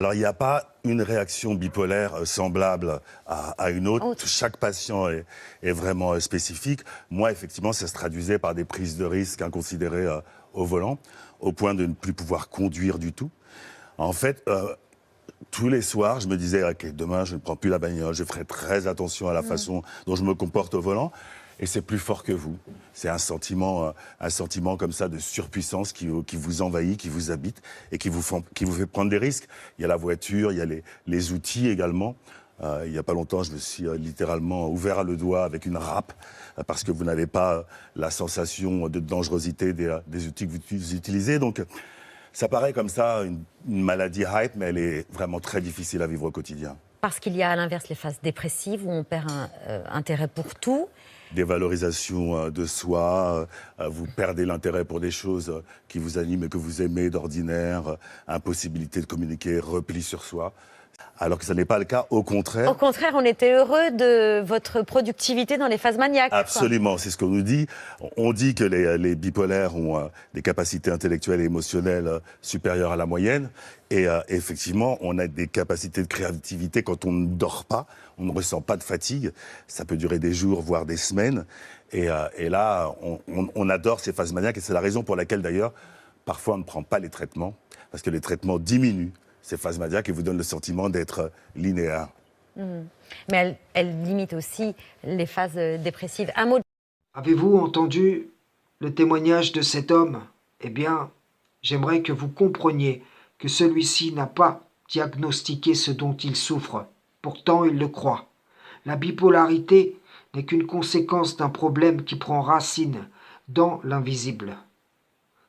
Alors, il n'y a pas une réaction bipolaire semblable à une autre. Chaque patient est vraiment spécifique. Moi, effectivement, ça se traduisait par des prises de risques inconsidérées au volant, au point de ne plus pouvoir conduire du tout. En fait, tous les soirs, je me disais, OK, demain, je ne prends plus la bagnole, je ferai très attention à la façon dont je me comporte au volant. Et c'est plus fort que vous. C'est un sentiment comme ça de surpuissance qui vous envahit, qui vous habite et qui vous fait prendre des risques. Il y a la voiture, il y a les outils également. Il n'y a pas longtemps, je me suis littéralement ouvert le doigt avec une râpe parce que vous n'avez pas la sensation de dangerosité des outils que vous utilisez. Donc, ça paraît comme ça une maladie hype, mais elle est vraiment très difficile à vivre au quotidien. Parce qu'il y a à l'inverse les phases dépressives où on perd intérêt pour tout. Dévalorisation de soi, vous perdez l'intérêt pour des choses qui vous animent et que vous aimez d'ordinaire, impossibilité de communiquer, repli sur soi. Alors que ce n'est pas le cas, au contraire. Au contraire, on était heureux de votre productivité dans les phases maniaques. Absolument, c'est ce qu'on nous dit. On dit que les bipolaires ont des capacités intellectuelles et émotionnelles supérieures à la moyenne. Et effectivement, on a des capacités de créativité quand on ne dort pas. On ne ressent pas de fatigue. Ça peut durer des jours, voire des semaines. Et là, on adore ces phases maniaques. Et c'est la raison pour laquelle, d'ailleurs, parfois, on ne prend pas les traitements. Parce que les traitements diminuent ces phases maniaques et vous donnent le sentiment d'être linéaire. Mais elle limite aussi les phases dépressives. Un mot. Avez-vous entendu le témoignage de cet homme? Eh bien, j'aimerais que vous compreniez que celui-ci n'a pas diagnostiqué ce dont il souffre. Pourtant, il le croit. La bipolarité n'est qu'une conséquence d'un problème qui prend racine dans l'invisible.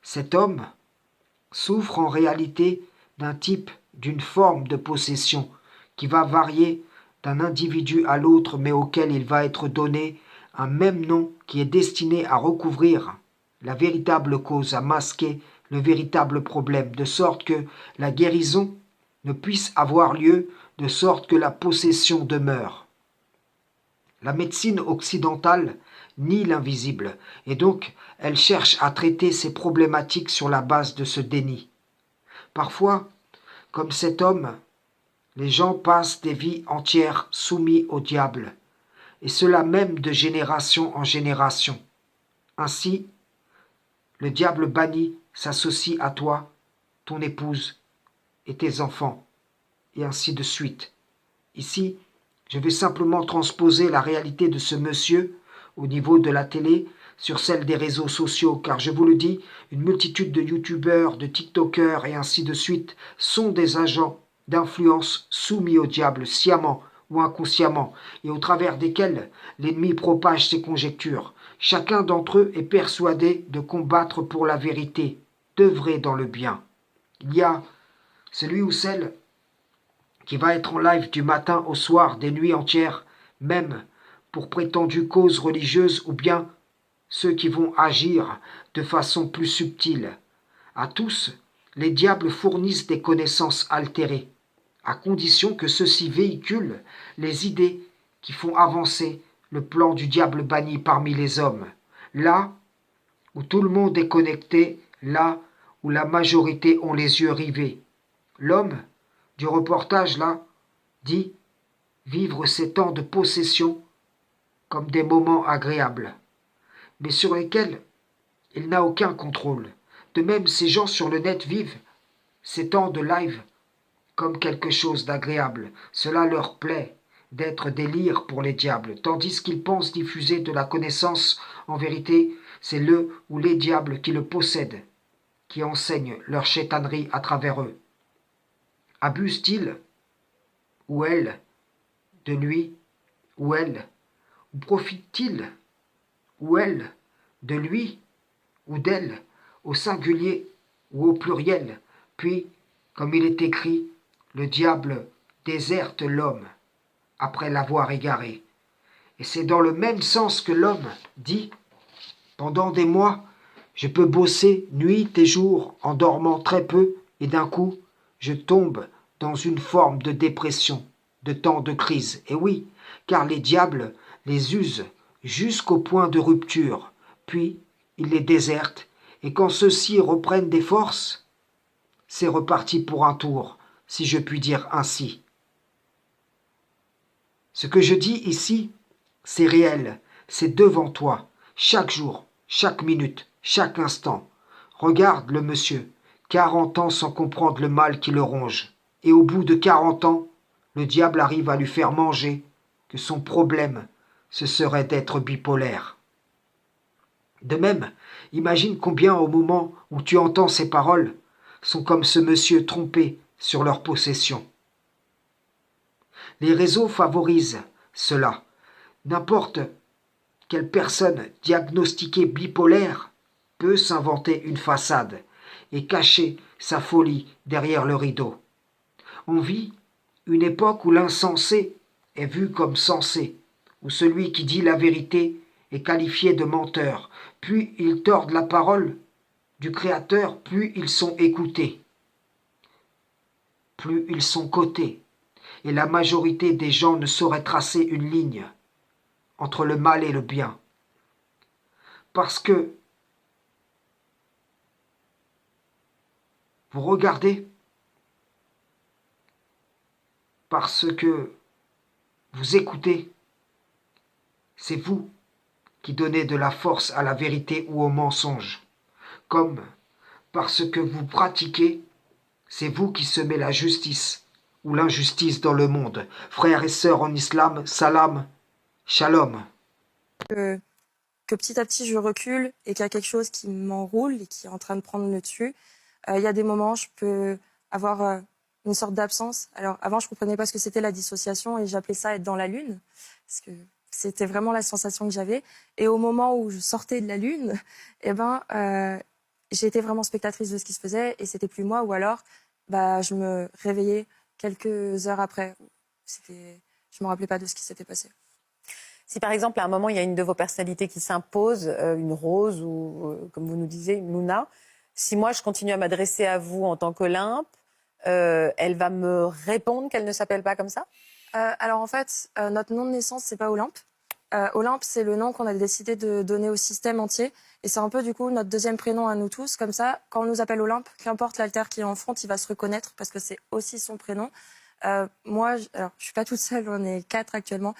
Cet homme souffre en réalité d'un type, d'une forme de possession qui va varier d'un individu à l'autre, mais auquel il va être donné un même nom qui est destiné à recouvrir la véritable cause, à masquer le véritable problème, de sorte que la guérison ne puisse avoir lieu, de sorte que la possession demeure. La médecine occidentale nie l'invisible, et donc elle cherche à traiter ces problématiques sur la base de ce déni. Parfois, comme cet homme, les gens passent des vies entières soumis au diable, et cela même de génération en génération. Ainsi, le diable banni s'associe à toi, ton épouse et tes enfants, et ainsi de suite. Ici, je vais simplement transposer la réalité de ce monsieur au niveau de la télé sur celle des réseaux sociaux, car je vous le dis, une multitude de youtubeurs, de tiktokers et ainsi de suite sont des agents d'influence soumis au diable sciemment ou inconsciemment, et au travers desquels l'ennemi propage ses conjectures. Chacun d'entre eux est persuadé de combattre pour la vérité, d'œuvrer dans le bien. Il y a celui ou celle qui va être en live du matin au soir, des nuits entières, même pour prétendues causes religieuses, ou bien ceux qui vont agir de façon plus subtile. À tous, les diables fournissent des connaissances altérées, à condition que ceux-ci véhiculent les idées qui font avancer le plan du diable banni parmi les hommes. Là où tout le monde est connecté, là où la majorité ont les yeux rivés. L'homme du reportage là dit vivre ces temps de possession comme des moments agréables, mais sur lesquels il n'a aucun contrôle. De même, ces gens sur le net vivent ces temps de live comme quelque chose d'agréable. Cela leur plaît d'être des lyres pour les diables, tandis qu'ils pensent diffuser de la connaissance. En vérité, c'est le ou les diables qui le possèdent, qui enseignent leur chétanerie à travers eux. Abuse-t-il, ou elle, de lui, ou elle, ou profite-t-il, ou elle, de lui, ou d'elle, au singulier ou au pluriel. Puis, comme il est écrit, le diable déserte l'homme après l'avoir égaré. Et c'est dans le même sens que l'homme dit, pendant des mois, je peux bosser nuit et jour en dormant très peu, et d'un coup, je tombe dans une forme de dépression, de temps de crise. Et oui, car les diables les usent jusqu'au point de rupture, puis ils les désertent, et quand ceux-ci reprennent des forces, c'est reparti pour un tour. si je puis dire ainsi. Ce que je dis ici, c'est réel, c'est devant toi, chaque jour, chaque minute, chaque instant. Regarde le monsieur, 40 ans sans comprendre le mal qui le ronge. Et au bout de 40 ans, le diable arrive à lui faire manger que son problème, ce serait d'être bipolaire. De même, imagine combien au moment où tu entends ces paroles sont comme ce monsieur trompé sur leur possession. Les réseaux favorisent cela. N'importe quelle personne diagnostiquée bipolaire peut s'inventer une façade et cacher sa folie derrière le rideau. On vit une époque où l'insensé est vu comme sensé, où celui qui dit la vérité est qualifié de menteur. Plus ils tordent la parole du Créateur, plus ils sont écoutés, plus ils sont cotés. Et la majorité des gens ne saurait tracer une ligne entre le mal et le bien. Parce que vous regardez, parce que vous écoutez, c'est vous qui donnez de la force à la vérité ou au mensonge. Comme parce que vous pratiquez, c'est vous qui semez la justice ou l'injustice dans le monde. Frères et sœurs en islam, salam, shalom. Que petit à petit je recule et qu'il y a quelque chose qui m'enroule et qui est en train de prendre le dessus. Il y a des moments, je peux avoir une sorte d'absence. Alors avant, je comprenais pas ce que c'était la dissociation et j'appelais ça être dans la lune, parce que c'était vraiment la sensation que j'avais. Et au moment où je sortais de la lune, eh ben, j'ai été vraiment spectatrice de ce qui se faisait et c'était plus moi. Ou alors, je me réveillais quelques heures après. Je me rappelais pas de ce qui s'était passé. Si par exemple, à un moment, il y a une de vos personnalités qui s'impose, une Rose ou, comme vous nous disiez, une Luna, si moi, je continue à m'adresser à vous en tant qu'Olympe, elle va me répondre qu'elle ne s'appelle pas comme ça? Alors en fait, notre nom de naissance, c'est pas Olympe. Olympe, c'est le nom qu'on a décidé de donner au système entier. Et c'est un peu du coup notre deuxième prénom à nous tous. Comme ça, quand on nous appelle Olympe, qu'importe l'alter qui est en front, il va se reconnaître parce que c'est aussi son prénom. Moi, alors, je suis pas toute seule, on est 4 actuellement.